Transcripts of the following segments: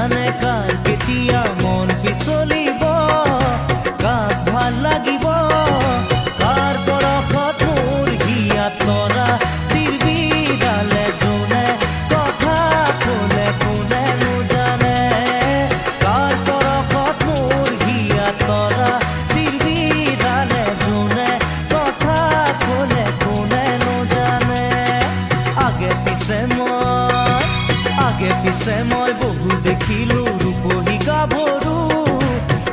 জানে কাৰ কেতিয়া মন পিছলিব কাক ভাল লাগিব কাৰ বৰষত মোৰ হিয়াত তৰা তিৰবিৰালে যোনে কথা ক'লে কোনেনো জানে কাৰ বৰষত মোৰ হিয়াত তৰা তিৰবিৰালে যোনে কথা ক'লে কোনেনো জানে আগে পিছে মই বহু দেখিলো ৰূপহী গাভৰু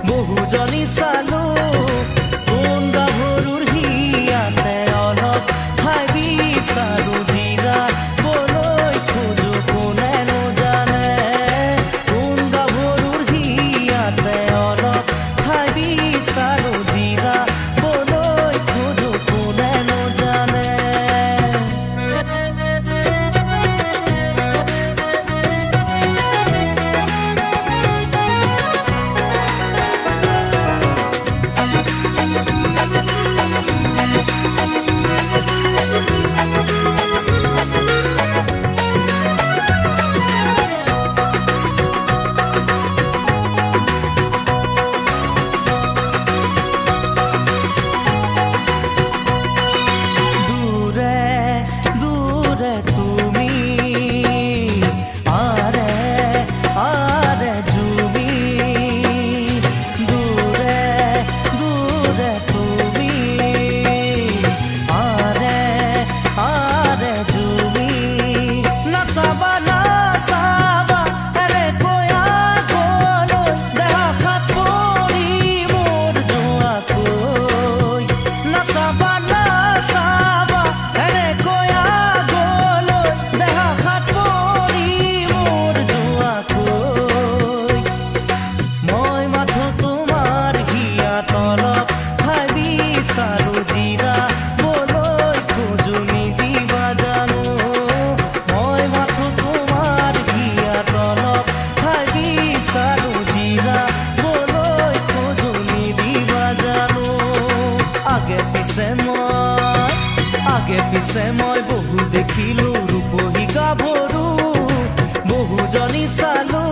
বহুজনী চালো কোন গাভৰুৰ হিয়াতে অলপ ঠাই বিচাৰো জিৰা বলৈ খোজো কোনেনো জানে কোন গাভৰুৰ হিয়াতে অলপ ঠাই বিচাৰো জিৰা বলৈ খোজো কোনেনো জানে আগে পিছে মই বহু দেখিলো ৰূপহী গাভৰু বহুজনী চালো